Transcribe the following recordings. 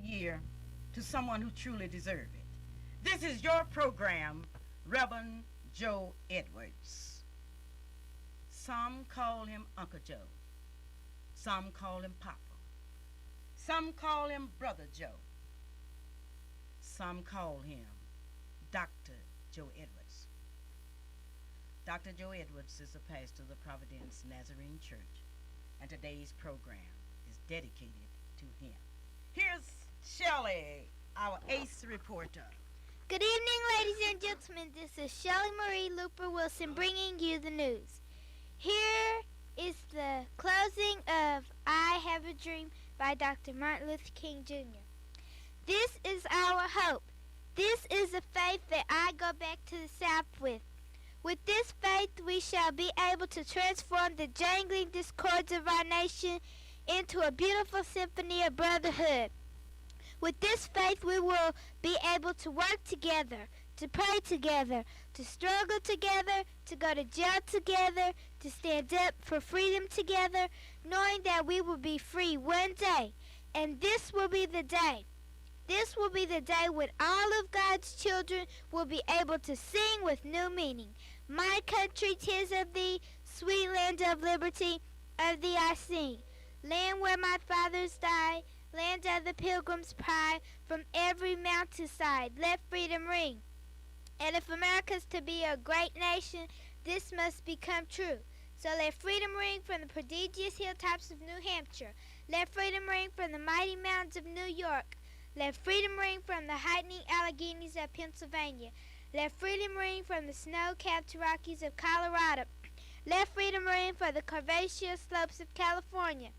year to someone who truly deserves it. This is your program, Reverend Joe Edwards. Some call him Uncle Joe. Some call him Papa. Some call him Brother Joe. Some call him Dr. Joe Edwards. Dr. Joe Edwards is the pastor of the Providence Nazarene Church, and today's program is dedicated to him. Here's Shelley, our ace reporter. Good evening, ladies and gentlemen. This is Shelley Marie Luper Wilson bringing you the news. Here is the closing of I Have a Dream by Dr. Martin Luther King Jr. This is our hope. This is the faith that I go back to the South with. With this faith, we shall be able to transform the jangling discords of our nation into a beautiful symphony of brotherhood. With this faith, we will be able to work together, to pray together, to struggle together, to go to jail together, to stand up for freedom together, knowing that we will be free one day. And this will be the day. This will be the day when all of God's children will be able to sing with new meaning. My country, 'tis of thee, sweet land of liberty, of thee I sing. Land where my fathers died, land of the pilgrim's pride, from every mountainside, let freedom ring. And if America's to be a great nation, this must become true. So let freedom ring from the prodigious hilltops of New Hampshire. Let freedom ring from the mighty mountains of New York. Let freedom ring from the heightening Alleghenies of Pennsylvania. Let freedom ring from the snow-capped Rockies of Colorado. Let freedom ring from the curvaceous slopes of California.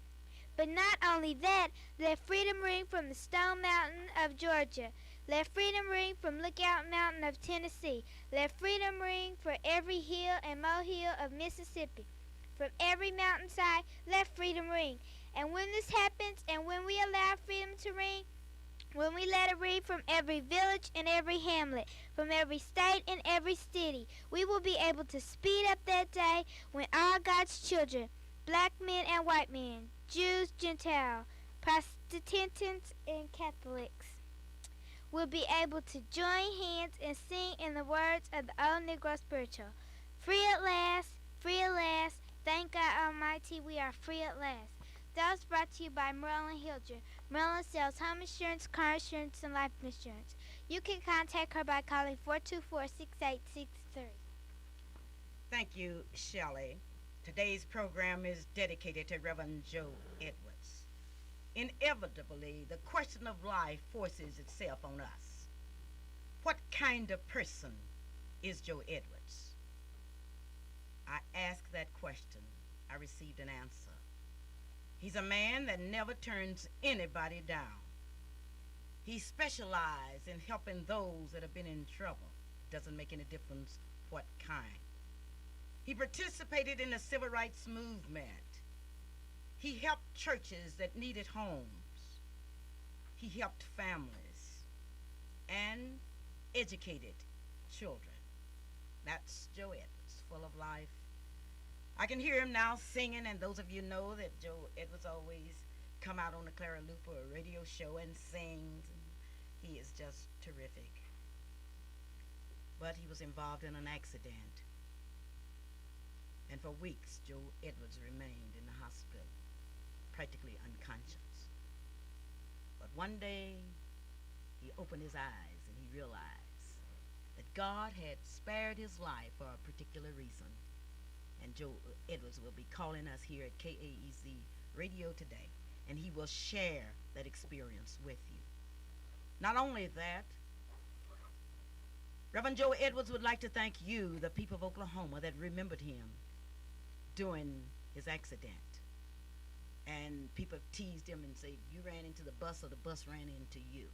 But not only that, let freedom ring from the Stone Mountain of Georgia. Let freedom ring from Lookout Mountain of Tennessee. Let freedom ring for every hill and molehill of Mississippi. From every mountainside, let freedom ring. And when this happens, and when we allow freedom to ring, when we let it ring from every village and every hamlet, from every state and every city, we will be able to speed up that day when all God's children, black men and white men, Jews, Gentiles, Protestants, and Catholics, will be able to join hands and sing in the words of the old Negro spiritual. Free at last, thank God Almighty, we are free at last. That was brought to you by Merlin Hildren. Merlin sells home insurance, car insurance, and life insurance. You can contact her by calling 424-6863. Thank you, Shelley. Today's program is dedicated to Reverend Joe Edwards. Inevitably, the question of life forces itself on us. What kind of person is Joe Edwards? I asked that question. I received an answer. He's a man that never turns anybody down. He specializes in helping those that have been in trouble. It doesn't make any difference what kind. He participated in the civil rights movement. He helped churches that needed homes. He helped families and educated children. That's Joe Edwards, full of life. I can hear him now singing, and those of you know that Joe Edwards always come out on the Clara Luper radio show and sings. And he is just terrific. But he was involved in an accident. And for weeks, Joe Edwards remained in the hospital, practically unconscious. But one day, he opened his eyes and he realized that God had spared his life for a particular reason. And Joe Edwards will be calling us here at KAEZ Radio today, and he will share that experience with you. Not only that, Reverend Joe Edwards would like to thank you, the people of Oklahoma, that remembered him during his accident. And people teased him and say, you ran into the bus or the bus ran into you.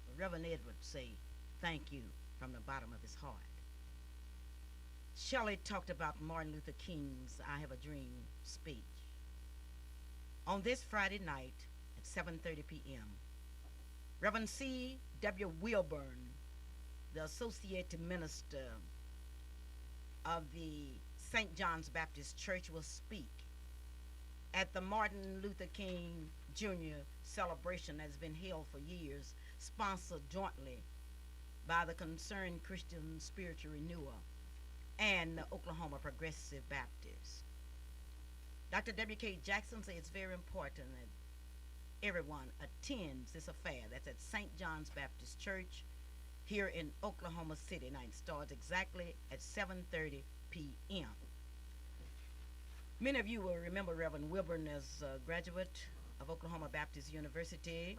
But Reverend Edwards say, thank you from the bottom of his heart. Shelley talked about Martin Luther King's I Have a Dream speech. On this Friday night at 7:30 p.m., Reverend C. W. Wilburn, the Associate Minister of the St. John's Baptist Church, will speak at the Martin Luther King Jr. celebration has been held for years, sponsored jointly by the Concerned Christian Spiritual Renewal and the Oklahoma Progressive Baptist. Dr. W.K. Jackson said it's very important that everyone attends this affair. That's at St. John's Baptist Church here in Oklahoma City. Night starts exactly at 7:30 p.m. Many of you will remember Reverend Wilburn as a graduate of Oklahoma Baptist University,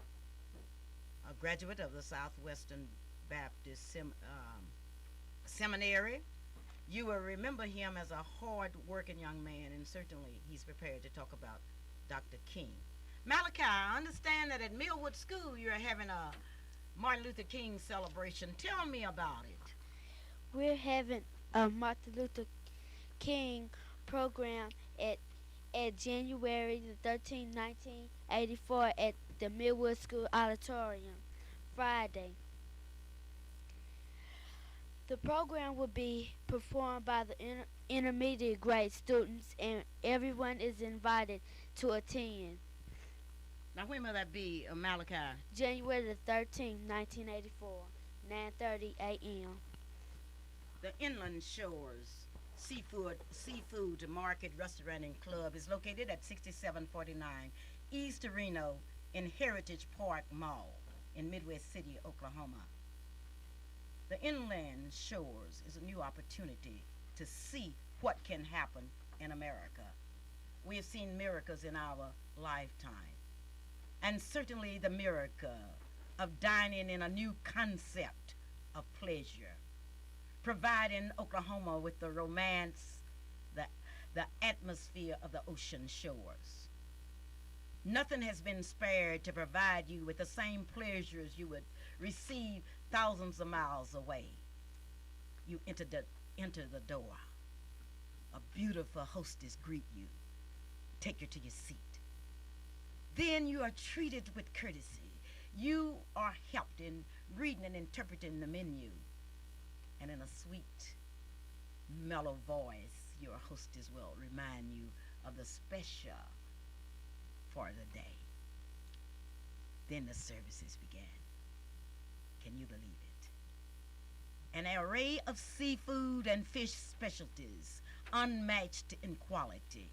a graduate of the Southwestern Baptist Seminary. You will remember him as a hard-working young man, and certainly he's prepared to talk about Dr. King. Malachi, I understand that at Millwood School you're having a Martin Luther King celebration. Tell me about it. We're having a Martin Luther King program at January the 13th, 1984 at the Millwood School Auditorium, Friday. The program will be performed by the intermediate grade students, and everyone is invited to attend. Now, when will that be, Malachi? January the 13th, 1984, 9:30 a.m. The Inland Shores Seafood Market Restaurant and Club is located at 6749 East Reno in Heritage Park Mall in Midwest City, Oklahoma. The Inland Shores is a new opportunity to see what can happen in America. We have seen miracles in our lifetime, and certainly the miracle of dining in a new concept of pleasure, providing Oklahoma with the romance, the atmosphere of the ocean shores. Nothing has been spared to provide you with the same pleasures you would receive thousands of miles away. You enter the door. A beautiful hostess greet you, take you to your seat. Then you are treated with courtesy. You are helped in reading and interpreting the menu. And in a sweet, mellow voice, your hostess will remind you of the special for the day. Then the services began. Can you believe it? An array of seafood and fish specialties, unmatched in quality.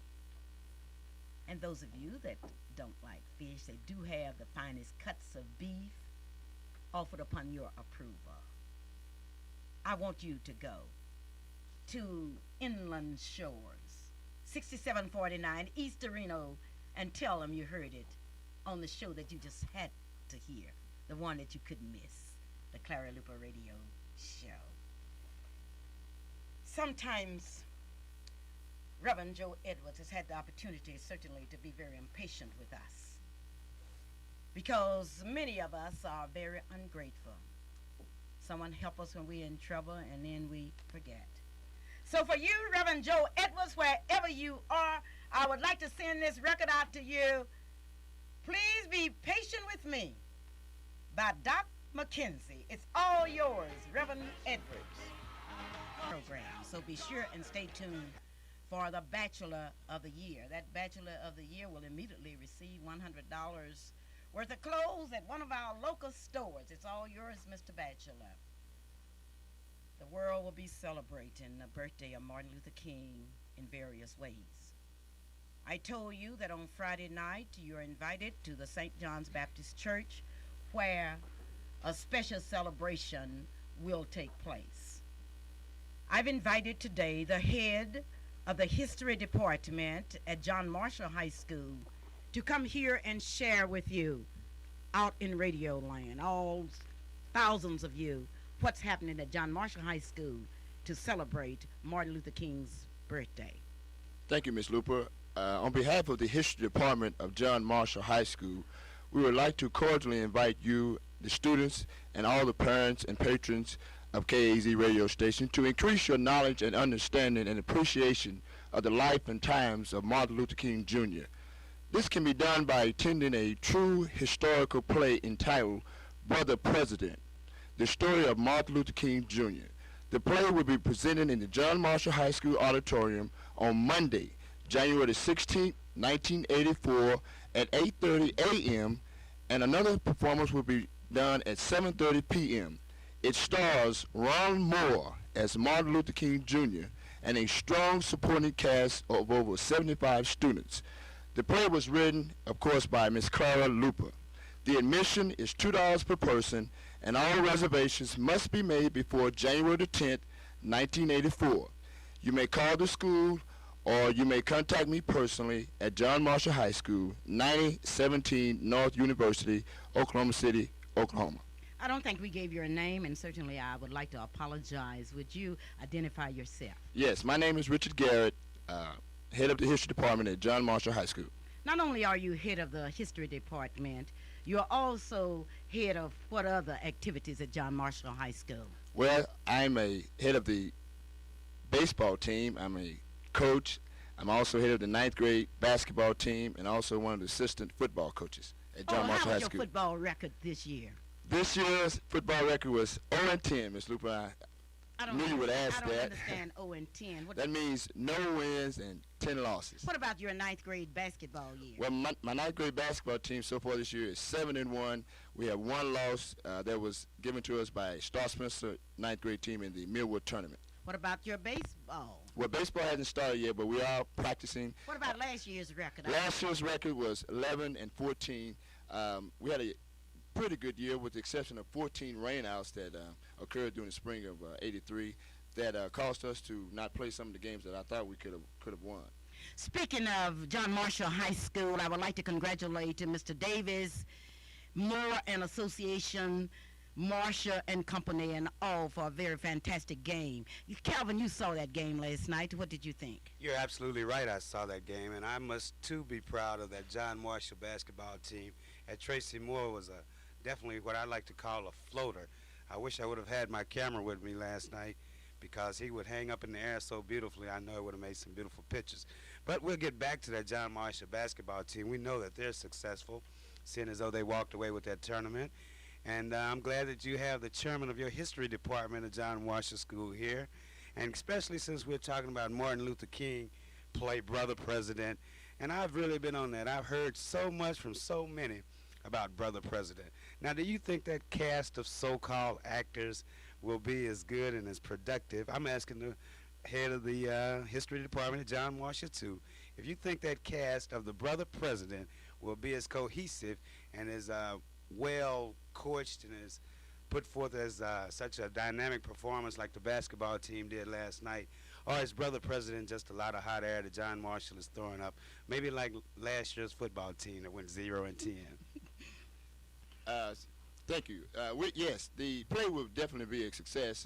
And those of you that don't like fish, they do have the finest cuts of beef offered upon your approval. I want you to go to Inland Shores, 6749 East Reno, and tell them you heard it on the show that you just had to hear, the one that you couldn't miss, the Clara Luper Radio Show. Sometimes Reverend Joe Edwards has had the opportunity, certainly, to be very impatient with us, because many of us are very ungrateful. Someone help us when we're in trouble, and then we forget. So for you, Reverend Joe Edwards, wherever you are, I would like to send this record out to you. Please be patient with me, by Doc McKenzie. It's all yours, Reverend Edwards program. So be sure and stay tuned for the Bachelor of the Year. That Bachelor of the Year will immediately receive $100 worth of clothes at one of our local stores. It's all yours, Mr. Bachelor. The world will be celebrating the birthday of Martin Luther King in various ways. I told you that on Friday night you're invited to the St. John's Baptist Church, where a special celebration will take place. I've invited today the head of the history department at John Marshall High School to come here and share with you out in Radio Land, all thousands of you, what's happening at John Marshall High School to celebrate Martin Luther King's birthday. Thank you, Ms. Luper. On behalf of the History Department of John Marshall High School, we would like to cordially invite you, the students, and all the parents and patrons of KAZ radio station to increase your knowledge and understanding and appreciation of the life and times of Martin Luther King Jr. This can be done by attending a true historical play entitled Brother President, the story of Martin Luther King Jr. The play will be presented in the John Marshall High School auditorium on Monday, January 16, 1984 at 8:30 a.m. and another performance will be done at 7:30 p.m. It stars Ron Moore as Martin Luther King Jr. and a strong supporting cast of over 75 students. The play was written, of course, by Miss Clara Luper. The admission is $2 per person, and all reservations must be made before January the 10th, 1984. You may call the school or you may contact me personally at John Marshall High School, 9017 North University, Oklahoma City, Oklahoma. I don't think we gave your name, and certainly I would like to apologize. Would you identify yourself? Yes, my name is Richard Garrett, head of the history department at John Marshall High School. Not only are you head of the history department, you're also head of what other activities at John Marshall High School? Well, I'm a head of the baseball team. I'm a coach. I'm also head of the ninth grade basketball team and also one of the assistant football coaches at John Marshall how High was your School. football record this year? This year's football record was 0-10, Ms. Luper. I don't, knew you would ask I don't that. understand 0 and 10. That means no wins and 10 losses. What about your ninth grade basketball year? Well, my ninth grade basketball team so far this year is 7-1. We have one loss that was given to us by Star Spencer ninth grade team in the Millwood tournament. What about your baseball? Well, baseball hasn't started yet, but we are practicing. What about last year's record? Last year's record was 11-14. We had a pretty good year with the exception of 14 rainouts that occurred during the spring of '83 that caused us to not play some of the games that I thought we could have won. Speaking of John Marshall High School, I would like to congratulate Mr. Davis, Moore and Association, Marshall and Company, and all for a very fantastic game. Calvin, you saw that game last night. What did you think? You're absolutely right. I saw that game, and I must, too, be proud of that John Marshall basketball team. And Tracy Moore was definitely what I like to call a floater. I wish I would have had my camera with me last night because he would hang up in the air so beautifully. I know it would have made some beautiful pictures. But we'll get back to that John Marshall basketball team. We know that they're successful, seeing as though they walked away with that tournament. And I'm glad that you have the chairman of your history department at John Marshall School here. And especially since we're talking about Martin Luther King, play Brother President. And I've really been on that. I've heard so much from so many about Brother President. Now, do you think that cast of so-called actors will be as good and as productive? I'm asking the head of the history department at John Marshall, too. If you think that cast of the Brother President will be as cohesive and as well coached and as put forth as such a dynamic performance like the basketball team did last night, or is Brother President just a lot of hot air that John Marshall is throwing up, maybe like last year's football team that went 0-10? Thank you. Yes, the play will definitely be a success.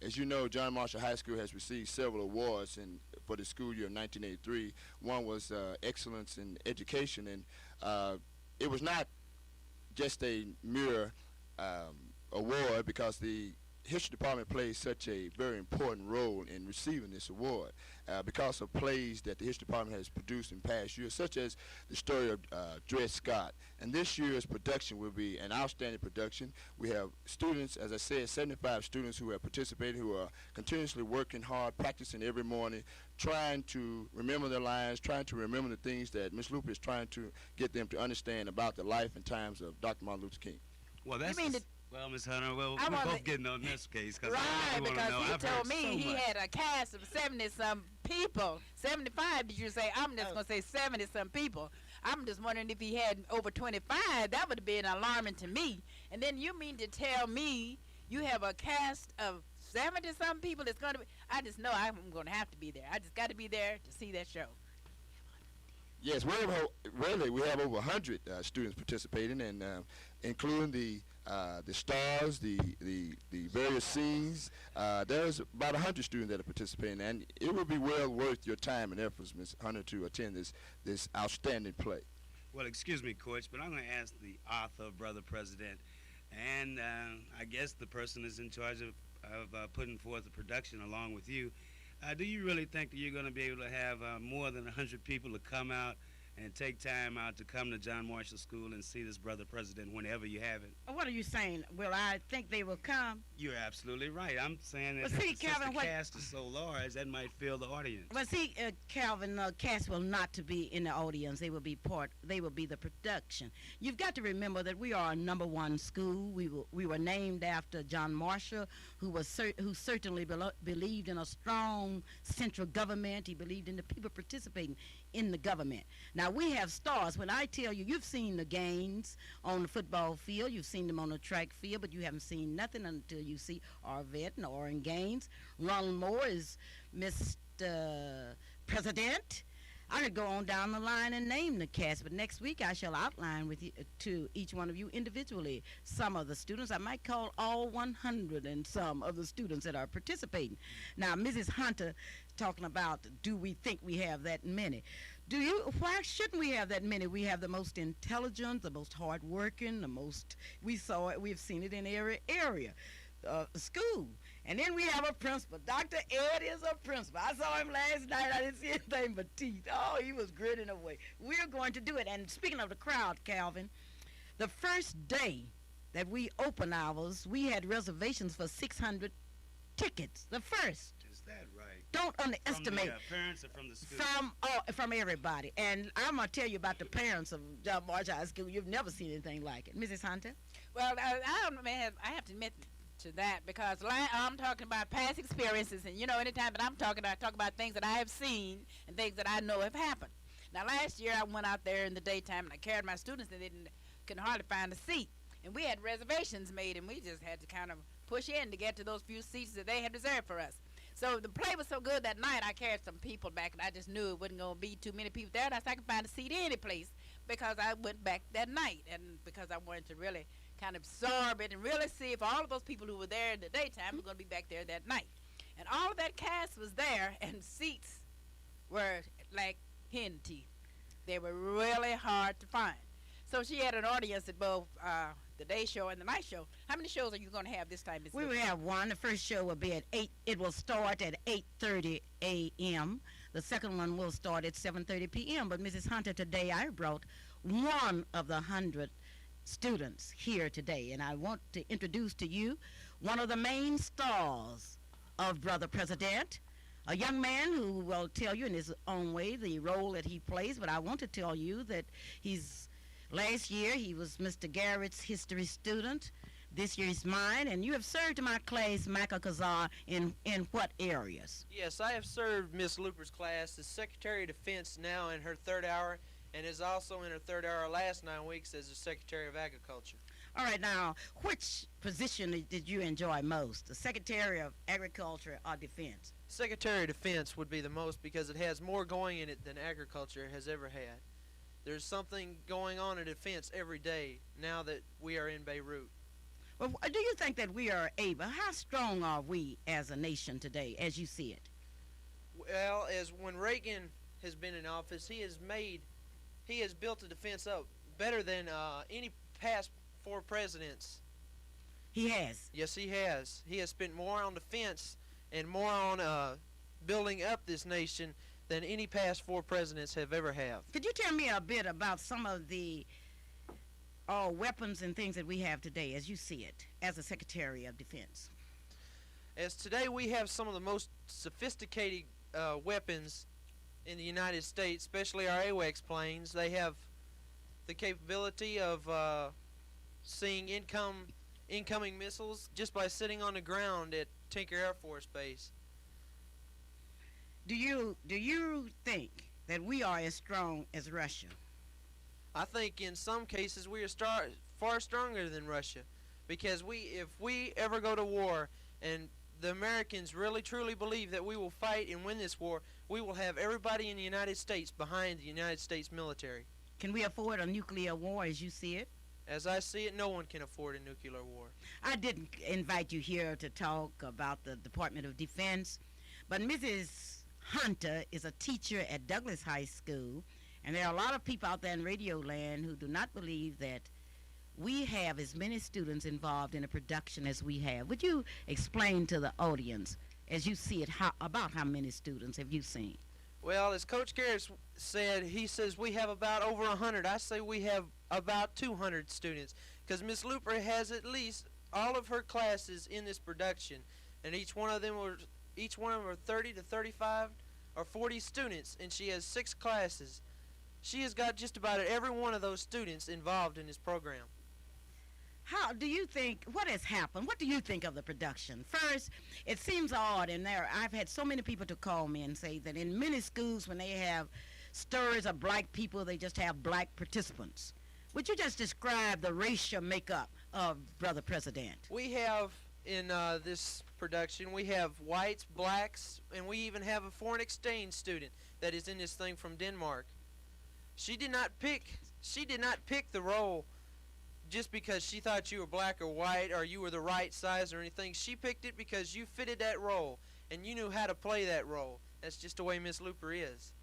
As you know, John Marshall High School has received several awards for the school year of 1983. One was Excellence in Education, and it was not just a mere award because the history department plays such a very important role in receiving this award because of plays that the history department has produced in past years, such as the story of Dred Scott. And this year's production will be an outstanding production. We have students, as I said, 75 students who have participated, who are continuously working hard, practicing every morning, trying to remember their lines, trying to remember the things that Ms. Luper is trying to get them to understand about the life and times of Dr. Martin Luther King. Well, that's well, Ms. Hunter, we're both getting on this case because right, I really because know. he I've told heard me so he much. had a cast of 70-some people. 75, did you say? I'm just going to say 70-some people. I'm just wondering if he had over 25. That would have been alarming to me. And then you mean to tell me you have a cast of 70-some people that's going to be... I just know I'm going to have to be there. I just got to be there to see that show. Yes, we have over 100 students participating, and including the stars, the various scenes. There's about 100 students that are participating, and it will be well worth your time and efforts, Ms. Hunter, to attend this outstanding play. Well, excuse me, Coach, but I'm going to ask the author of Brother President, and I guess the person is in charge of putting forth the production along with you. Do you really think that you're going to be able to have more than 100 people to come out and take time out to come to John Marshall School and see this brother president whenever you have it. What are you saying? Will I think they will come? You're absolutely right. I'm saying that Well, see, since Calvin, the what- cast is so large, that might fill the audience. Well, see, Calvin, Cass will not to be in the audience. They will be the production. You've got to remember that we are a #1 school. We were named after John Marshall, who certainly believed in a strong central government. He believed in the people participating in the government. Now, we have stars. When I tell you, you've seen the games on the football field, you've seen them on the track field, but you haven't seen nothing until you see Arvette and Oren Gaines. Ronald Moore is Mr. President. I could go on down the line and name the cast, but next week I shall outline with you to each one of you individually some of the students. I might call all 100 and some of the students that are participating. Now, Mrs. Hunter talking about, do we think we have that many? Why shouldn't we have that many? We have the most intelligent, the most hardworking, we've seen it in every area. School. And then we have a principal. Dr. Ed is a principal. I saw him last night. I didn't see anything but teeth. Oh, he was grinning away. We're going to do it. And speaking of the crowd, Calvin, the first day that we opened ours, we had reservations for 600 tickets. The first. Is that right? Don't underestimate. From the parents or from the school? From everybody. And I'm going to tell you about the parents of John Marshall High School. You've never seen anything like it. Mrs. Hunter? Well, I have to admit to that because I'm talking about past experiences, and anytime that I talk about things that I have seen and things that I know have happened. Now, last year I went out there in the daytime and I carried my students and they couldn't hardly find a seat, and we had reservations made, and we just had to kind of push in to get to those few seats that they had reserved for us. So the play was so good that night, I carried some people back, and I just knew it wasn't going to be too many people there, and I said I could find a seat any place because I went back that night, and because I wanted to really kind of absorb it and really see if all of those people who were there in the daytime were going to be back there that night. And all of that cast was there, and seats were like hen teeth. They were really hard to find. So she had an audience at both the day show and the night show. How many shows are you going to have this time, Ms. We will Luper? have one. The first show will be at 8. It will start at 8:30 a.m. The second one will start at 7:30 p.m. But Mrs. Hunter, today I brought one of the 100 students here today, and I want to introduce to you one of the main stars of Brother President, a young man who will tell you in his own way the role that he plays, but I want to tell you that last year he was Mr. Garrett's history student. This year he's mine, and you have served in my class, Michael Kazar, in what areas? Yes, I have served Miss Luper's class as Secretary of Defense now in her third hour, and is also in her third hour last 9 weeks as the Secretary of Agriculture. All right, now, which position did you enjoy most, the Secretary of Agriculture or Defense? Secretary of Defense would be the most because it has more going in it than agriculture has ever had. There's something going on in defense every day now that we are in Beirut. Well, do you think that we are able, how strong are we as a nation today, as you see it? Well, as when Reagan has been in office, he has built the defense up better than any past 4 presidents. He has. Yes, he has. He has spent more on defense and more on building up this nation than any past 4 presidents have ever have. Could you tell me a bit about some of the weapons and things that we have today, as you see it, as a Secretary of Defense? As today we have some of the most sophisticated weapons in the United States, especially our AWACS planes. They have the capability of seeing incoming missiles just by sitting on the ground at Tinker Air Force Base. Do you think that we are as strong as Russia? I think in some cases we are far stronger than Russia, because if we ever go to war and the Americans really truly believe that we will fight and win this war, we will have everybody in the United States behind the United States military. Can we afford a nuclear war as you see it? As I see it, no one can afford a nuclear war. I didn't invite you here to talk about the Department of Defense, but Mrs. Hunter is a teacher at Douglas High School, and there are a lot of people out there in radio land who do not believe that we have as many students involved in a production as we have. Would you explain to the audience, as you see it, about how many students have you seen? Well, as Coach Garrett said, he says we have about over 100. I say we have about 200 students, because Miss Luper has at least all of her classes in this production, and each one of them are 30 to 35 or 40 students, and she has 6 classes. She has got just about every one of those students involved in this program. How do you think, what has happened? What do you think of the production? First, it seems odd, and I've had so many people to call me and say that in many schools when they have stories of black people, they just have black participants. Would you just describe the racial makeup of Brother President? We have in this production, we have whites, blacks, and we even have a foreign exchange student that is in this thing from Denmark. She did not pick the role just because she thought you were black or white or you were the right size or anything. She picked it because you fitted that role and you knew how to play that role. That's just the way Miss Luper is.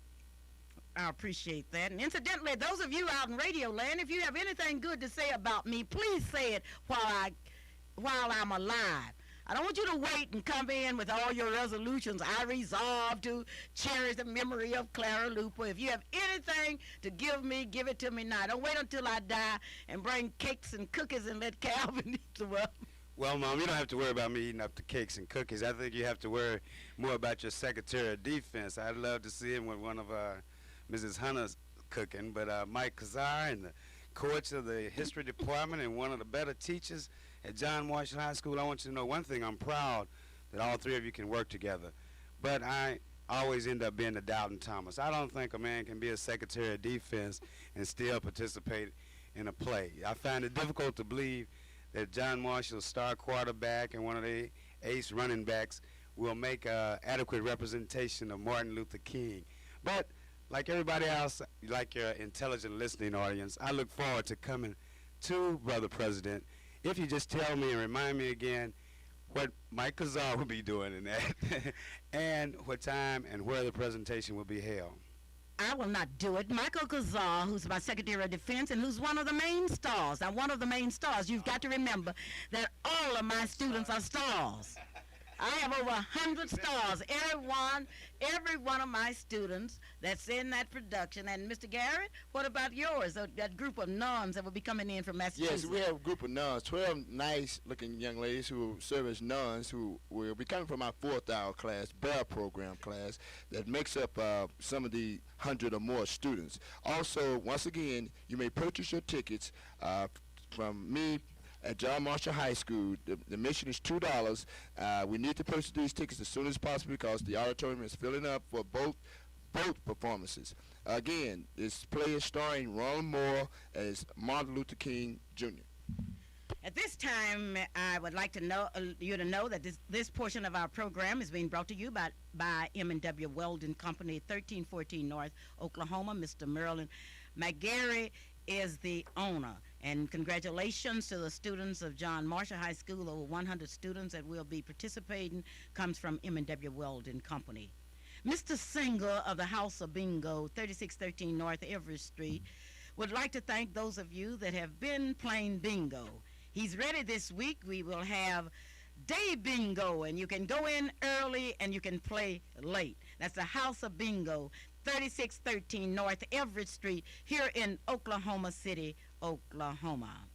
I appreciate that. And incidentally, those of you out in Radio Land, if you have anything good to say about me, please say it while I'm alive. I don't want you to wait and come in with all your resolutions. I resolve to cherish the memory of Clara Luper. If you have anything to give me, give it to me now. Don't wait until I die and bring cakes and cookies and let Calvin eat them up. Well, Mom, you don't have to worry about me eating up the cakes and cookies. I think you have to worry more about your Secretary of Defense. I'd love to see him with one of Mrs. Hunter's cooking, but Mike Kazar and the coach of the history department and one of the better teachers at John Marshall High School, I want you to know one thing. I'm proud that all 3 of you can work together. But I always end up being the Doubting Thomas. I don't think a man can be a Secretary of Defense and still participate in a play. I find it difficult to believe that John Marshall's star quarterback and one of the ace running backs will make adequate representation of Martin Luther King. But like everybody else, like your intelligent listening audience, I look forward to coming to Brother President if you just tell me and remind me again what Mike Kazar will be doing in that and what time and where the presentation will be held. I will not do it. Michael Kazar, who's my Secretary of Defense and who's one of the main stars. I'm one of the main stars. You've got to remember that all of my students are stars. I have over 100 stars. Every one of my students that's in that production. And Mr. Garrett, what about yours? That group of nuns that will be coming in from Massachusetts. Yes, we have a group of nuns, 12 nice-looking young ladies who serve as nuns who will be coming from our 4th hour class, Bear Program class, that makes up some of the 100 or more students. Also, once again, you may purchase your tickets from me at John Marshall High School. The admission is $2. We need to purchase these tickets as soon as possible because the auditorium is filling up for both performances. Again, this play is starring Ron Moore as Martin Luther King Jr. At this time, I would like to know you to know that this portion of our program is being brought to you by M&W Welding Company, 1314 North Oklahoma. Mr. Merlin McGarry is the owner. And congratulations to the students of John Marshall High School. Over 100 students that will be participating comes from M&W Welding Company. Mr. Singer of the House of Bingo, 3613 North Everett Street, would like to thank those of you that have been playing bingo. He's ready this week. We will have day bingo, and you can go in early and you can play late. That's the House of Bingo, 3613 North Everett Street, here in Oklahoma City, Oklahoma.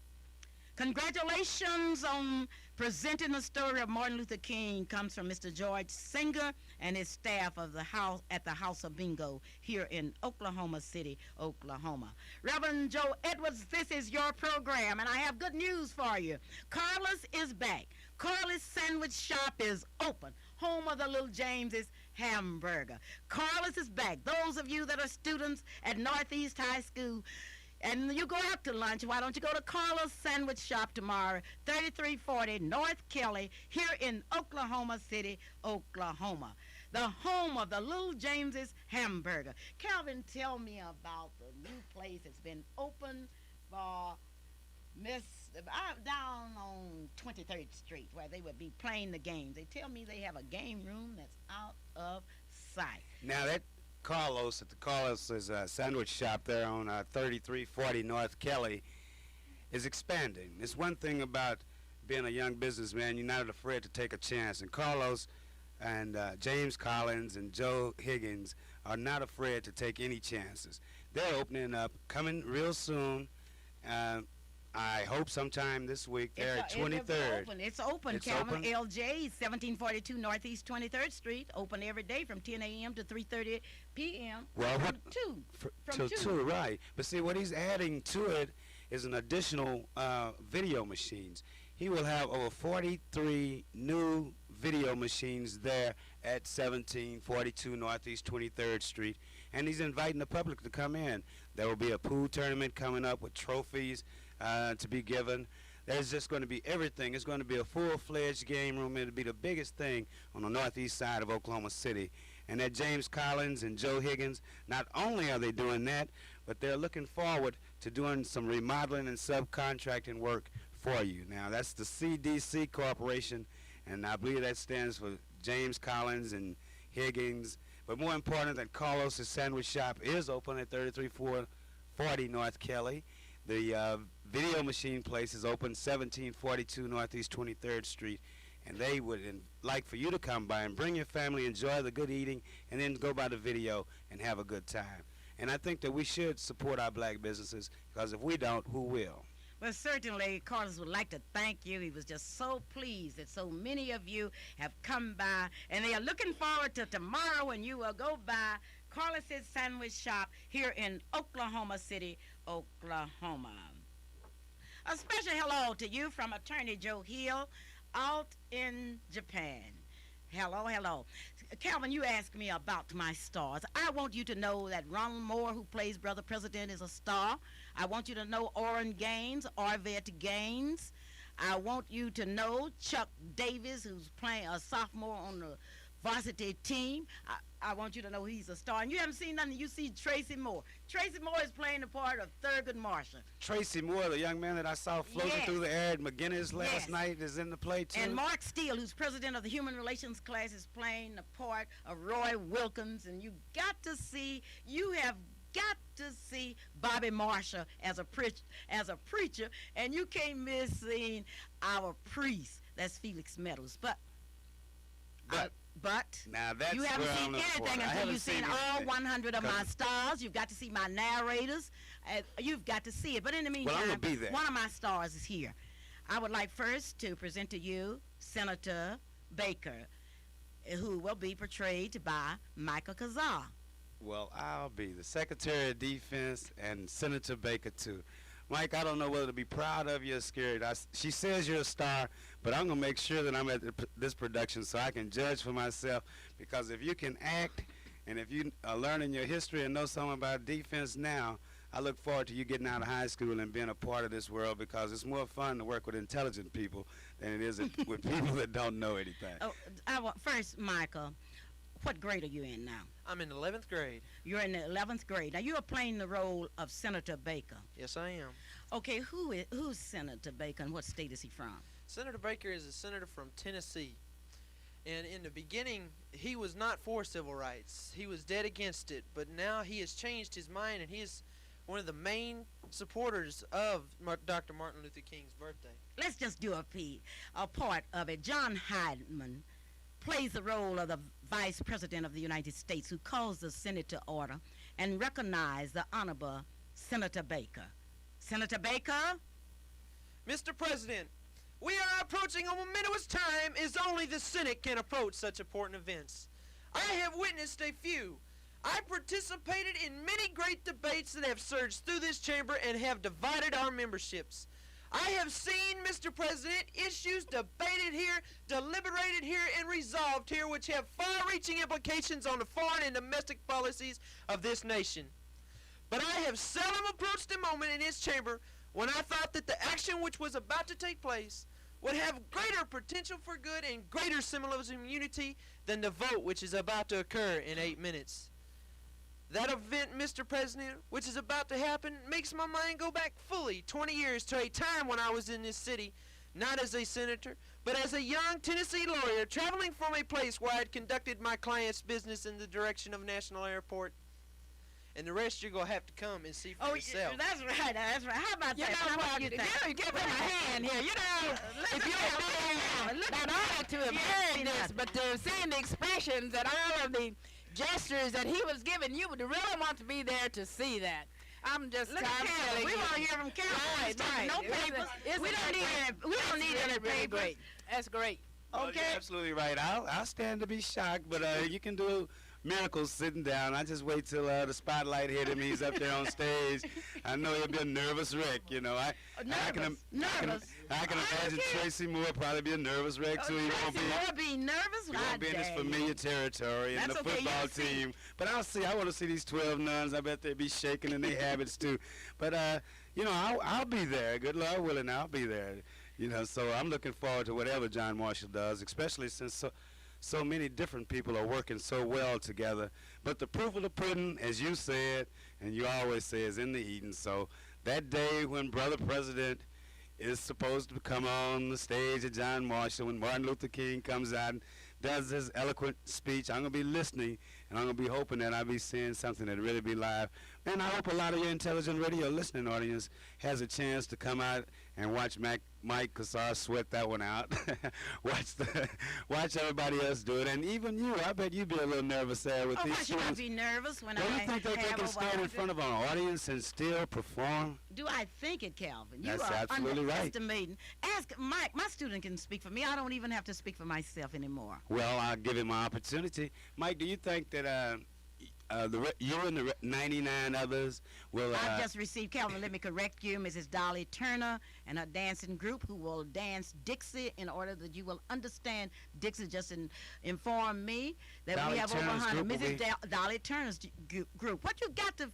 Congratulations on presenting the story of Martin Luther King comes from Mr. George Singer and his staff of the house at the House of Bingo here in Oklahoma City, Oklahoma. Reverend Joe Edwards, this is your program, and I have good news for you. Carla's is back. Carla's Sandwich Shop is open, home of the Little James's hamburger. Carla's is back. Those of you that are students at Northeast High School, and you go out to lunch, why don't you go to Carla's Sandwich Shop tomorrow, 3340 North Kelly, here in Oklahoma City, Oklahoma, the home of the Little James's hamburger. Calvin, tell me about the new place that's been open for down on 23rd Street, where they would be playing the games. They tell me they have a game room that's out of sight. Now that Carlos at the Carlos's sandwich shop there on 3340 North Kelly is expanding. It's one thing about being a young businessman, you're not afraid to take a chance. And Carlos and James Collins and Joe Higgins are not afraid to take any chances. They're opening up, coming real soon. I hope sometime this week. They're at 23rd. It's open. It's Calvin open? LJ, 1742 Northeast 23rd Street. Open every day from 10 a.m. to 3:30 p.m. Well, from what- 2. Till 2, right. But see, what he's adding to it is an additional video machines. He will have over 43 new video machines there at 1742 Northeast 23rd Street, and he's inviting the public to come in. There will be a pool tournament coming up with trophies to be given. There's just going to be everything. It's going to be a full-fledged game room. It'll be the biggest thing on the northeast side of Oklahoma City. And that James Collins and Joe Higgins, not only are they doing that, but they're looking forward to doing some remodeling and subcontracting work for you. Now, that's the CDC Corporation, and I believe that stands for James Collins and Higgins. But more important than Carlos' Sandwich Shop is open at 33440 North Kelly. The video machine place is open 1742 Northeast 23rd Street, and they would like for you to come by and bring your family, enjoy the good eating, and then go by the video and have a good time. And I think that we should support our black businesses, because if we don't, who will? Well, certainly, Carlos would like to thank you. He was just so pleased that so many of you have come by, and they are looking forward to tomorrow when you will go by Carlos's Sandwich Shop here in Oklahoma City, Oklahoma. A special hello to you from Attorney Joe Hill out in Japan. Hello, hello. Calvin, you asked me about my stars. I want you to know that Ronald Moore, who plays Brother President, is a star. I want you to know Orrin Gaines, Arvette Gaines. I want you to know Chuck Davis, who's playing a sophomore on the varsity team. I want you to know he's a star. And you haven't seen nothing. You see Tracy Moore. Tracy Moore is playing the part of Thurgood Marshall. Tracy Moore, the young man that I saw floating Yes. through the air at McGinnis last Yes. night, is in the play, too. And Mark Steele, who's president of the Human Relations class, is playing the part of Roy Wilkins. And you have got to see Bobby Marshall as a preacher. And you can't miss seeing our priest. That's Felix Meadows. But Now, that's you haven't where I'm seen looking for it. anything I until haven't you've seen all anything. 100 of my Come- stars. You've got to see my narrators. You've got to see it. But in the meantime, I'm gonna be there. one of my stars is here. I would like first to present to you Senator Baker, who will be portrayed by Michael Kazar. Well, I'll be the Secretary of Defense and Senator Baker, too. Mike, I don't know whether to be proud of you or scared. She says you're a star, but I'm going to make sure that I'm at this production so I can judge for myself, because if you can act and if you are learning your history and know something about defense now, I look forward to you getting out of high school and being a part of this world, because it's more fun to work with intelligent people than it is with people that don't know anything. Oh, first, Michael, what grade are you in now? I'm in 11th grade. You're in the 11th grade. Now, you are playing the role of Senator Baker. Yes, I am. Okay, who's Senator Baker, and what state is he from? Senator Baker is a senator from Tennessee. And in the beginning, he was not for civil rights. He was dead against it. But now he has changed his mind, and he is one of the main supporters of Dr. Martin Luther King's birthday. Let's just do a part of it. John Hydeman plays the role of the Vice President of the United States, who calls the Senate to order and recognizes the Honorable Senator Baker. Senator Baker? Mr. President, we are approaching a momentous time as only the Senate can approach such important events. I have witnessed a few. I participated in many great debates that have surged through this chamber and have divided our memberships. I have seen, Mr. President, issues debated here, deliberated here, and resolved here which have far-reaching implications on the foreign and domestic policies of this nation. But I have seldom approached a moment in this chamber when I thought that the action which was about to take place would have greater potential for good and greater symbolism of unity than the vote which is about to occur in 8 minutes. That event, Mr. President, which is about to happen, makes my mind go back fully 20 years to a time when I was in this city, not as a senator, but as a young Tennessee lawyer traveling from a place where I had conducted my client's business in the direction of National Airport. and the rest you're going to have to come and see for Oh, yourself. that's right. That's right. How about You that? know How what? about you think? You give me a hand here. You know, if you had not only to have heard this, but to see the expressions and all of the gestures that he was giving, you would really want to be there to see that. I'm just Look at Calvin. We want to hear from Calvin. Right. No papers. We don't need any really papers. great. That's great. Well, Okay. you're absolutely right. I'll stand to be shocked, but you can do miracles sitting down. I just wait till the spotlight hit him. He's up there on stage. I know he'll be a nervous wreck. You know, I can imagine Tracy Moore probably be a nervous wreck too. He won't be. Moore be nervous. He won't be in his familiar territory and the That's okay, football you'll see. team. But I'll see. I want to see these 12 nuns. I bet they'll be shaking in their habits too. But you know, I'll be there. Good Lord willing, I'll be there. You know, so I'm looking forward to whatever John Marshall does, especially since so many different people are working so well together. But the proof of the pudding, as you said, and you always say, is in the eating. So that day when Brother President is supposed to come on the stage at John Marshall, when Martin Luther King comes out and does his eloquent speech, I'm going to be listening, and I'm going to be hoping that I'll be seeing something that really be live. And I hope a lot of your intelligent radio listening audience has a chance to come out and watch Mike Cassar sweat that one out. watch everybody else do it, and even you. I bet you'd be a little nervous there with these Why should I students. be nervous when Don't I you think they have can stand in front of an audience and still perform? Do I think it, Calvin? You That's are absolutely right. underestimating. Ask Mike. My student can speak for me. I don't even have to speak for myself anymore. Well, I'll give him my opportunity. Mike, do you think that you and the 99 others will... I've just received, Calvin, let me correct you, Mrs. Dolly Turner and her dancing group who will dance Dixie in order that you will understand. Dixie just informed me that Dolly we have Turner's over 100. group will Mrs. Dolly Turner's group. What you got to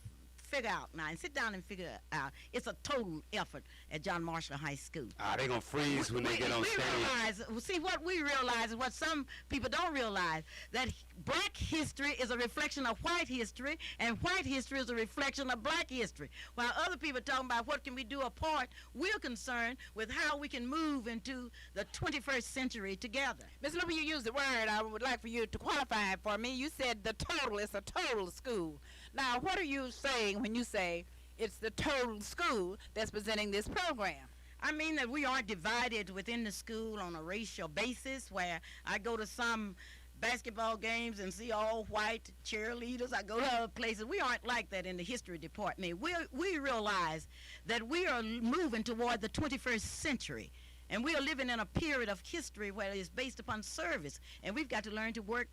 figure out now, and sit down and figure out, it's a total effort at John Marshall High School. they're going to freeze when they get on stage. See, what we realize is what some people don't realize, that black history is a reflection of white history, and white history is a reflection of black history. While other people are talking about what can we do apart, we're concerned with how we can move into the 21st century together. Ms. Luper, you used the word. I would like for you to qualify it for me. You said the total. It's a total school. Now, what are you saying when you say it's the total school that's presenting this program? I mean that we aren't divided within the school on a racial basis, where I go to some basketball games and see all white cheerleaders. I go to other places. We aren't like that in the history department. We realize that we are moving toward the 21st century, and we are living in a period of history where it is based upon service, and we've got to learn to work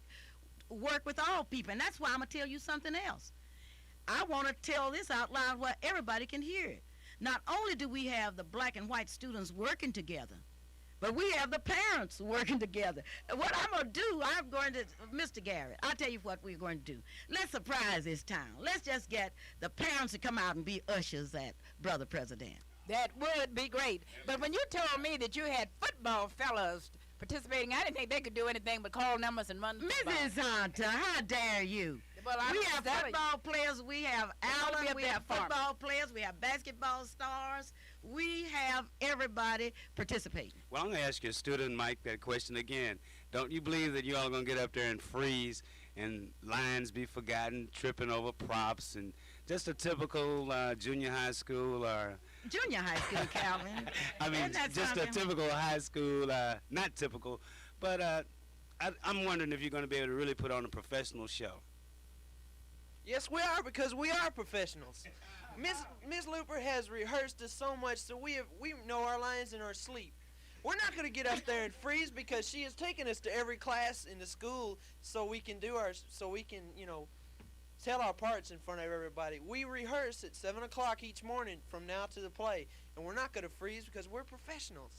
with all people. And that's why I'm going to tell you something else. I want to tell this out loud where everybody can hear it. Not only do we have the black and white students working together, but we have the parents working together. What I'm going to do, Mr. Garrett, I'll tell you what we're going to do. Let's surprise this town. Let's just get the parents to come out and be ushers at Brother President. That would be great. But when you told me that you had football fellows participating, I didn't think they could do anything but call numbers and run football. Mrs. Hunter, how dare you? Well, We have football players, we have Allen, we have football players, we have basketball stars. We have everybody participating. Well, I'm going to ask your student, Mike, that question again. Don't you believe that you all going to get up there and freeze and lines be forgotten, tripping over props, and just a typical junior high school or... Junior high school, Calvin. I mean, Isn't that just something? a typical high school, not typical, but I'm wondering if you're going to be able to really put on a professional show. Yes, we are, because we are professionals. Miss Luper has rehearsed us so much, so we know our lines in our sleep. We're not going to get up there and freeze, because she has taken us to every class in the school so we can tell our parts in front of everybody. We rehearse at 7 o'clock each morning from now to the play, and we're not going to freeze because we're professionals.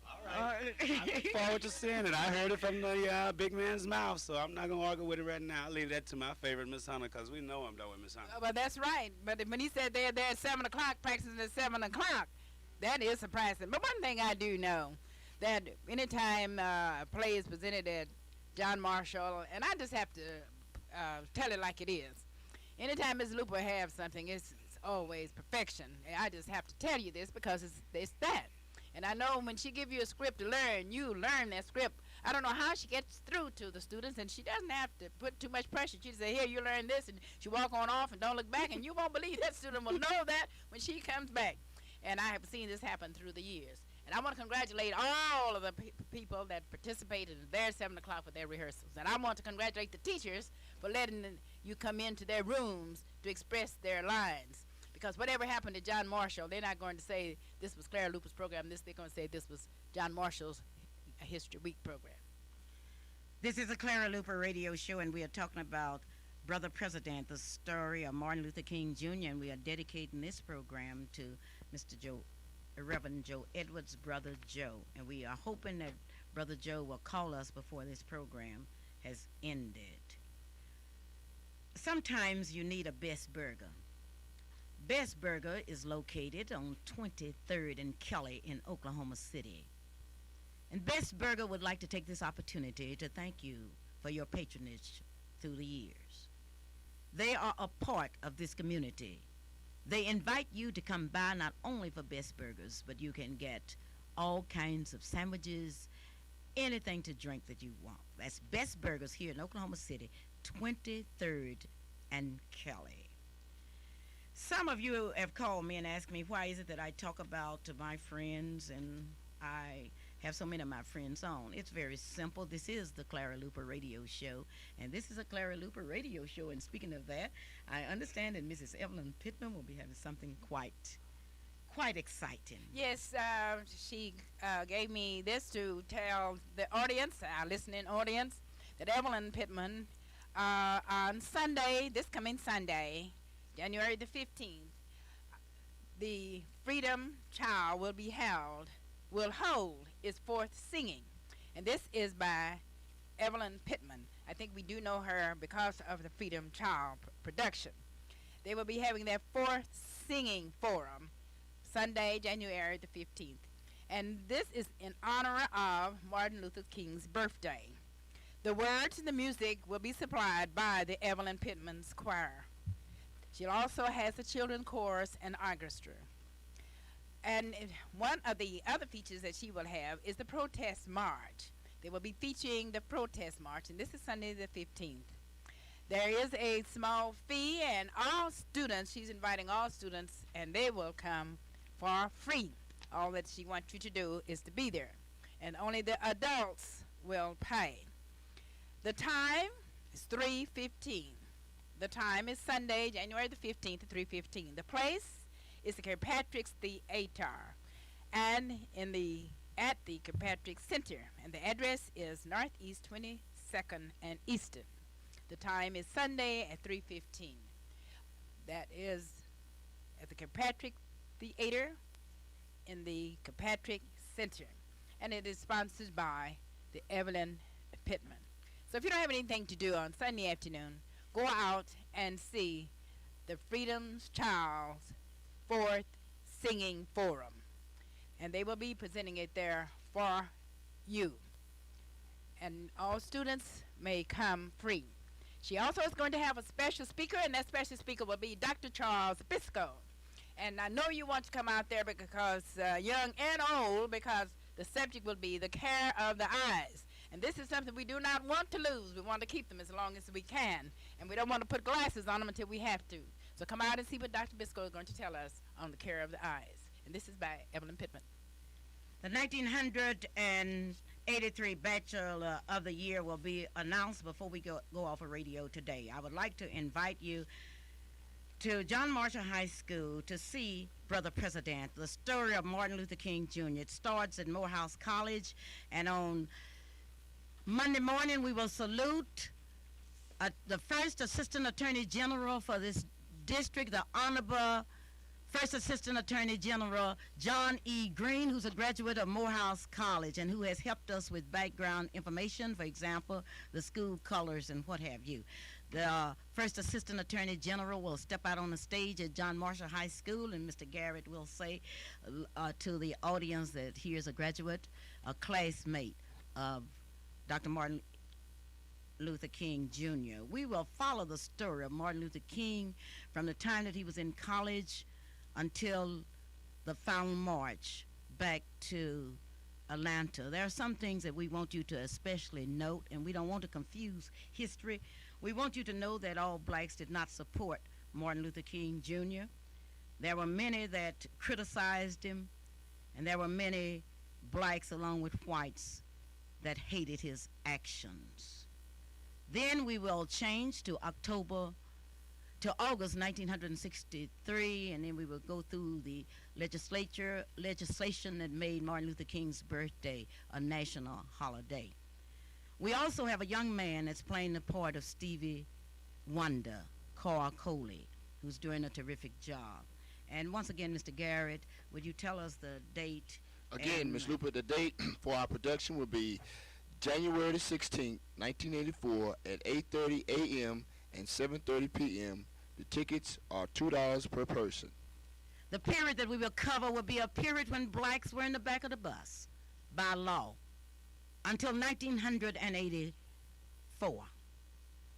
All right. I look forward to seeing it. I heard it from the big man's mouth, so I'm not going to argue with it right now. I'll leave that to my favorite Miss Hunter, because we know I'm done with Miss Hunter. Well, that's right. But when he said they're there at 7 o'clock, practicing at 7 o'clock, that is surprising. But one thing I do know, that anytime a play is presented at John Marshall, and I just have to tell it like it is. Anytime Ms. Luper has something, it's always perfection. And I just have to tell you this because it's that. And I know when she give you a script to learn, you learn that script I don't know how she gets through to the students, and she doesn't have to put too much pressure. She say, here, you learn this, and she walk on off and don't look back, and you won't believe that student will know that when she comes back. And I have seen this happen through the years. And I want to congratulate all of the people that participated in their 7 o'clock for their rehearsals. And I want to congratulate the teachers for letting you come into their rooms to express their lines. Because whatever happened to John Marshall, they're not going to say this was Clara Luper's program. They're going to say this was John Marshall's History Week program. This is a Clara Luper radio show, and we are talking about Brother President, the story of Martin Luther King Jr., and we are dedicating this program to Reverend Joe Edwards' brother Joe. And we are hoping that Brother Joe will call us before this program has ended. Sometimes you need a Best Burger. Best Burger is located on 23rd and Kelly in Oklahoma City. And Best Burger would like to take this opportunity to thank you for your patronage through the years. They are a part of this community. They invite you to come by not only for Best Burgers, but you can get all kinds of sandwiches, anything to drink that you want. That's Best Burgers here in Oklahoma City, 23rd and Kelly. Some of you have called me and asked me why is it that I talk about my friends and I have so many of my friends on. It's very simple. This is the Clara Luper radio show, and this is a Clara Luper radio show. And speaking of that, I understand that Mrs. Evelyn Pittman will be having something quite exciting. Yes, she gave me this to tell the audience, our listening audience, that Evelyn Pittman on Sunday, this coming Sunday, January the 15th, the Freedom Child will hold its fourth singing. And this is by Evelyn Pittman. I think we do know her because of the Freedom Child production. They will be having their fourth singing forum Sunday, January the 15th. And this is in honor of Martin Luther King's birthday. The words and the music will be supplied by the Evelyn Pittman's choir. She also has a children's chorus and orchestra. And one of the other features that she will have is the protest march. They will be featuring the protest march, and this is Sunday the 15th. There is a small fee, and all students, she's inviting all students, and they will come for free. All that she wants you to do is to be there, and only the adults will pay. The time is 3:15. The time is Sunday, January the 15th at 3:15. The place is the Kirkpatrick's Theater, and at the Kirkpatrick Center, and the address is Northeast 22nd and Easton. The time is Sunday at 3:15. That is at the Kirkpatrick Theater in the Kirkpatrick Center, and it is sponsored by the Evelyn Pittman. So if you don't have anything to do on Sunday afternoon, go out and see the Freedom Child's fourth singing forum, and they will be presenting it there for you, and all students may come free. She also is going to have a special speaker, and that special speaker will be Dr. Charles Biscoe. And I know you want to come out there because young and old, because the subject will be the care of the eyes. And this is something we do not want to lose. We want to keep them as long as we can, and we don't want to put glasses on them until we have to. So come out and see what Dr. Biscoe is going to tell us on the care of the eyes. And this is by Evelyn Pittman. The 1983 Bachelor of the Year will be announced before we go off of radio today. I would like to invite you to John Marshall High School to see Brother President, the story of Martin Luther King Jr. It starts at Morehouse College, and on Monday morning we will salute the first Assistant Attorney General for this district, the Honorable First Assistant Attorney General John E. Green, who's a graduate of Morehouse College and who has helped us with background information, for example, the school colors and what have you. The First Assistant Attorney General will step out on the stage at John Marshall High School, and Mr. Garrett will say to the audience that he is a graduate, a classmate of Dr. Martin Luther King Jr. We will follow the story of Martin Luther King from the time that he was in college until the final march back to Atlanta, there are some things that we want you to especially note, and we don't want to confuse history. We want you to know that all blacks did not support Martin Luther King Jr. There were many that criticized him, and there were many blacks along with whites that hated his actions. Then we will change to August 1963, and then we will go through the legislation that made Martin Luther King's birthday a national holiday. We also have a young man that's playing the part of Stevie Wonder, Carl Coley, who's doing a terrific job. And once again, Mr. Garrett, would you tell us the date? Again, Ms. Luper, the date for our production will be January the 16th, 1984 at 8:30 a.m. and 7:30 p.m. The tickets are $2 per person. The period that we will cover will be a period when blacks were in the back of the bus by law until 1984.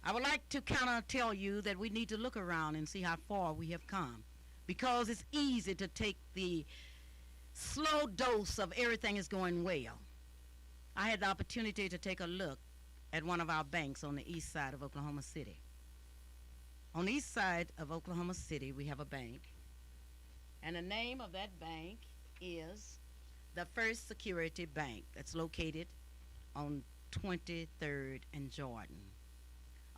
I would like to kind of tell you that we need to look around and see how far we have come, because it's easy to take the slow dose of everything is going well. I had the opportunity to take a look at one of our banks on the east side of Oklahoma City. On the east side of Oklahoma City, we have a bank, and the name of that bank is the First Security Bank. That's located on 23rd and Jordan.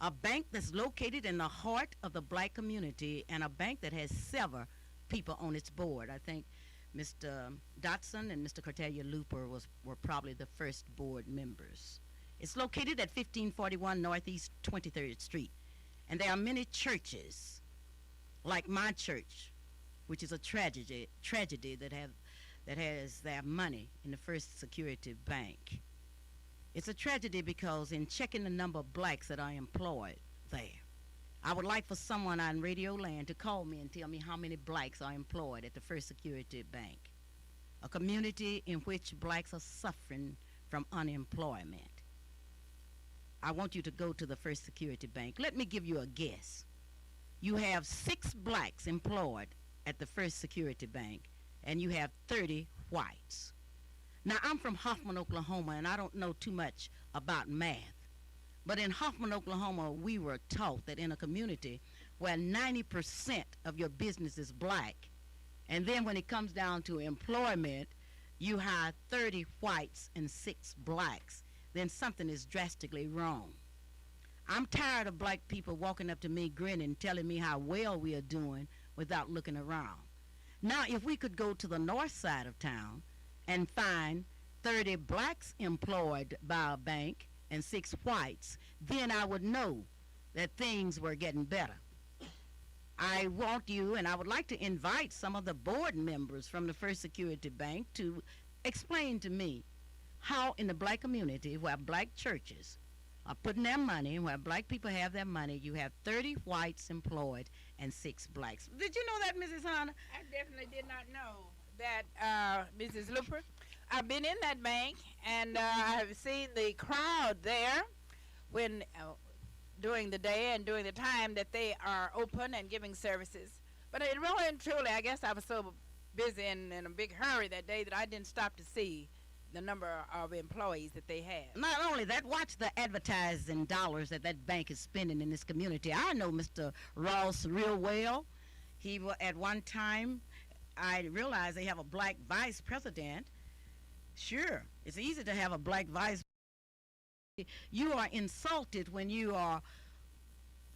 A bank that's located in the heart of the black community, and a bank that has several people on its board. I think Mr. Dotson and Mr. Cortelia Luper were probably the first board members. It's located at 1541 Northeast 23rd Street. And there are many churches, like my church, which is a tragedy that has their money in the First Security Bank. It's a tragedy because in checking the number of blacks that are employed there, I would like for someone on Radio Land to call me and tell me how many blacks are employed at the First Security Bank, a community in which blacks are suffering from unemployment. I want you to go to the First Security Bank. Let me give you a guess. You have 6 blacks employed at the First Security Bank, and you have 30 whites. Now, I'm from Hoffman, Oklahoma, and I don't know too much about math. But in Hoffman, Oklahoma, we were taught that in a community where 90% of your business is black, and then when it comes down to employment, you hire 30 whites and 6 blacks, then something is drastically wrong. I'm tired of black people walking up to me grinning, telling me how well we are doing without looking around. Now, if we could go to the north side of town and find 30 blacks employed by a bank and 6 whites, then I would know that things were getting better. I want you, and I would like to invite some of the board members from the First Security Bank to explain to me how in the black community where black churches are putting their money, where black people have their money, you have 30 whites employed and 6 blacks. Did you know that, Mrs. Hunter? I definitely did not know that, Mrs. Luper. I've been in that bank, and I have seen the crowd there when during the day and during the time that they are open and giving services. But it really and truly, I guess I was so busy and in a big hurry that day that I didn't stop to see the number of employees that they have. Not only that, watch the advertising dollars that that bank is spending in this community. I know Mr. Ross real well. He at one time, I realized they have a black vice president. Sure, it's easy to have a black vice. You are insulted when you are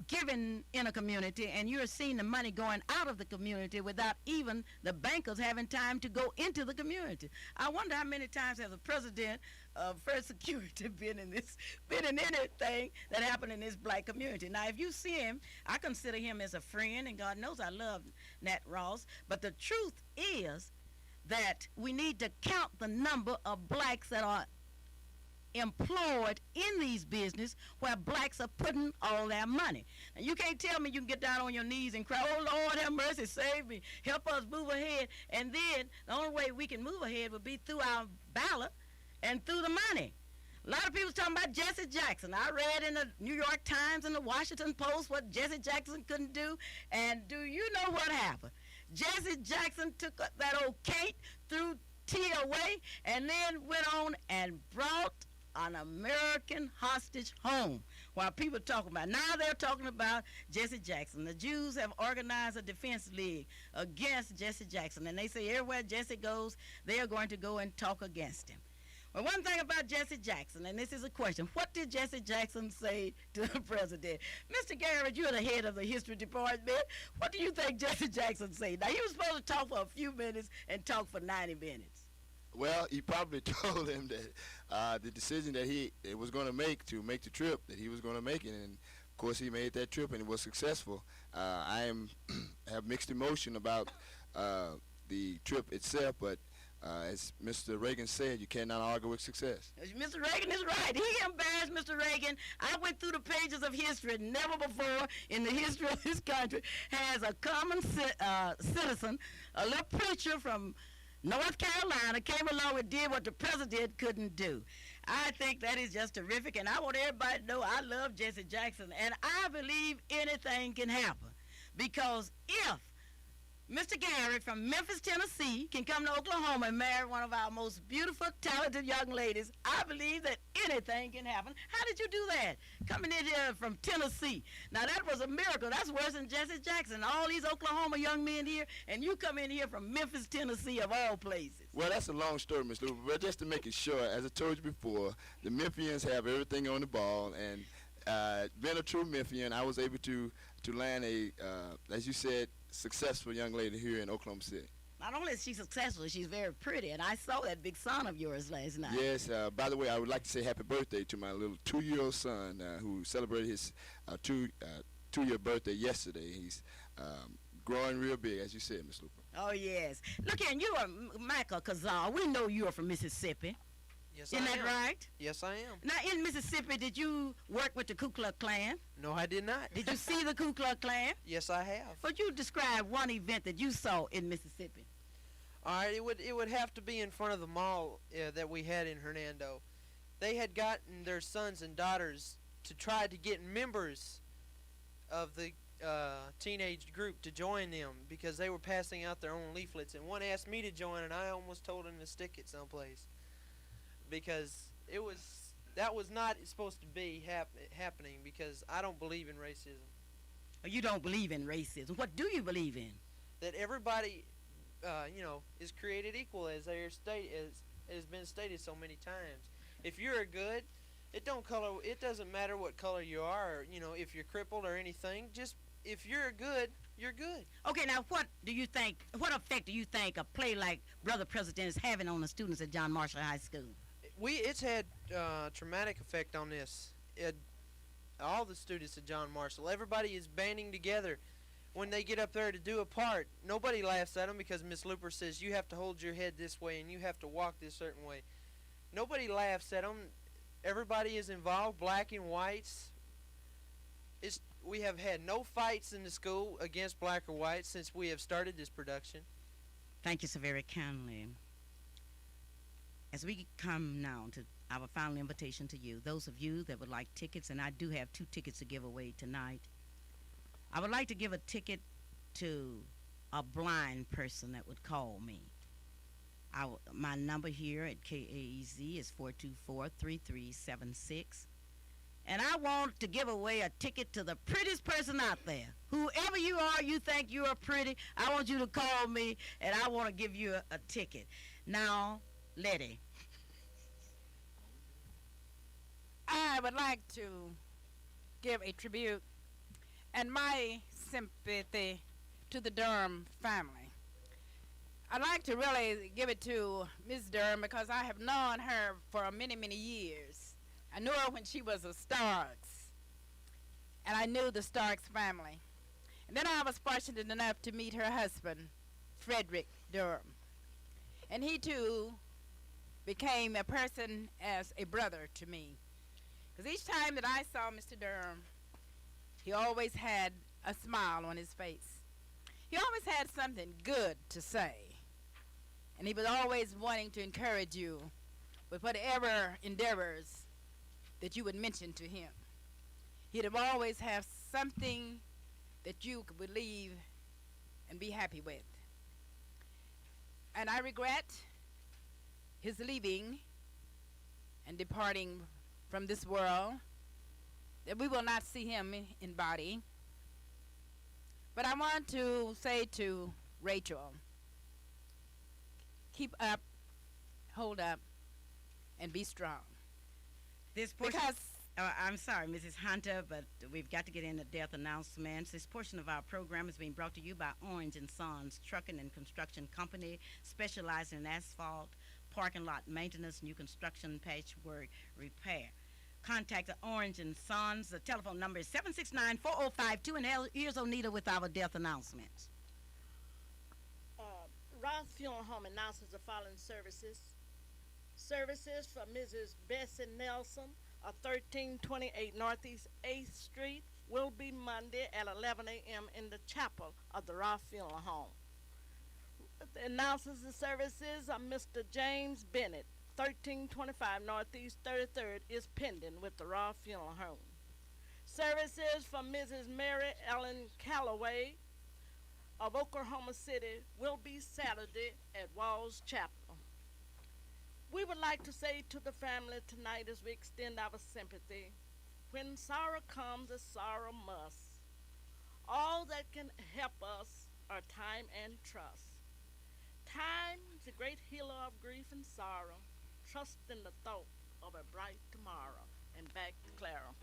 given in a community and you're seeing the money going out of the community without even the bankers having time to go into the community. I wonder how many times has the president of First Security been in anything that happened in this black community. Now, if you see him, I consider him as a friend, and God knows I love Nat Ross, but the truth is that we need to count the number of blacks that are employed in these business where blacks are putting all their money. And you can't tell me you can get down on your knees and cry, oh, Lord, have mercy, save me, help us move ahead. And then the only way we can move ahead would be through our ballot and through the money. A lot of people talking about Jesse Jackson. I read in the New York Times and the Washington Post what Jesse Jackson couldn't do. And do you know what happened? Jesse Jackson took that old Kate through tea away, and then went on and brought an American hostage home. While people talking about, now they're talking about Jesse Jackson. The Jews have organized a defense league against Jesse Jackson, and they say everywhere Jesse goes, they are going to go and talk against him. Well, one thing about Jesse Jackson, and this is a question, what did Jesse Jackson say to the president? Mr. Garrett, you're the head of the history department. What do you think Jesse Jackson said? Now, he was supposed to talk for a few minutes and talk for 90 minutes. Well, he probably told him that the decision that he was going to make the trip, that he was going to make it, and of course he made that trip and it was successful. I have mixed emotion about the trip itself, but as Mr. Reagan said, you cannot argue with success. Mr. Reagan is right. He embarrassed Mr. Reagan. I went through the pages of history. Never before in the history of this country has a common citizen, a little preacher from North Carolina, came along and did what the president couldn't do. I think that is just terrific, and I want everybody to know I love Jesse Jackson, and I believe anything can happen. Because if Mr. Garrett from Memphis, Tennessee, can come to Oklahoma and marry one of our most beautiful, talented young ladies, I believe that anything can happen. How did you do that? Coming in here from Tennessee. Now, that was a miracle. That's worse than Jesse Jackson. All these Oklahoma young men here, and you come in here from Memphis, Tennessee, of all places. Well, that's a long story, Ms. Luper, but just to make it short, as I told you before, the Memphians have everything on the ball, and being a true Memphian, I was able to land a, as you said, successful young lady here in Oklahoma City. Not only is she successful, she's very pretty, and I saw that big son of yours last night. Yes, by the way, I would like to say happy birthday to my little 2-year-old son who celebrated his two-year birthday yesterday. He's growing real big, as you said, Miss Luper. Oh, yes. Look here, you are Michael Kazal. We know you are from Mississippi. Yes, Isn't I that am. right? Yes, I am. Now, in Mississippi, did you work with the Ku Klux Klan? No, I did not. Did you see the Ku Klux Klan? Yes, I have. Would you describe one event that you saw in Mississippi? All right, it would have to be in front of the mall that we had in Hernando. They had gotten their sons and daughters to try to get members of the teenage group to join them because they were passing out their own leaflets, and one asked me to join, and I almost told him to stick it someplace because that was not supposed to be happening because I don't believe in racism. Oh, you don't believe in racism. What do you believe in? That everybody, is created equal, as has been stated so many times. If you're good, it doesn't matter what color you are, or, if you're crippled or anything. Just if you're good, you're good. Okay, now what effect do you think a play like Brother President is having on the students at John Marshall High School? It's had traumatic effect on this. All the students at John Marshall, everybody is banding together. When they get up there to do a part, nobody laughs at them because Miss Luper says you have to hold your head this way and you have to walk this certain way. Nobody laughs at them. Everybody is involved, black and whites. We have had no fights in the school against black or white since we have started this production. Thank you so very kindly. As we come now to our final invitation to you, those of you that would like tickets, and I do have 2 tickets to give away tonight. I would like to give a ticket to a blind person that would call me. My number here at KAEZ is 424-3376. And I want to give away a ticket to the prettiest person out there. Whoever you are, you think you are pretty, I want you to call me, and I want to give you a ticket. Now, Letty. I would like to give a tribute and my sympathy to the Durham family. I'd like to really give it to Ms. Durham because I have known her for many, many years. I knew her when she was a Starks, and I knew the Starks family. And then I was fortunate enough to meet her husband, Frederick Durham. And he, too, became a person as a brother to me. Because each time that I saw Mr. Durham, he always had a smile on his face. He always had something good to say. And he was always wanting to encourage you with whatever endeavors that you would mention to him. He'd have always have something that you could believe and be happy with. And I regret his leaving and departing from this world, that we will not see him in body. But I want to say to Rachel, keep up, hold up, and be strong. This portion, Because I'm sorry, Mrs. Hunter, but we've got to get into death announcements. This portion of our program is being brought to you by Orange and Sons Trucking and Construction Company, specializing in asphalt, parking lot maintenance, new construction, patchwork, repair. Contact the Orange and Sons. The telephone number is 769-4052, and here's Onita with our death announcements. Ross Funeral Home announces the following services. Services for Mrs. Bessie Nelson of 1328 Northeast 8th Street will be Monday at 11 a.m. in the chapel of the Ross Funeral Home. Announces the services of Mr. James Bennett, 1325 Northeast 33rd, is pending with the Ross Funeral Home. Services for Mrs. Mary Ellen Calloway of Oklahoma City will be Saturday at Walls Chapel. We would like to say to the family tonight as we extend our sympathy, when sorrow comes, as sorrow must. All that can help us are time and trust. Time is the great healer of grief and sorrow. Trust in the thought of a bright tomorrow. And back to Clara.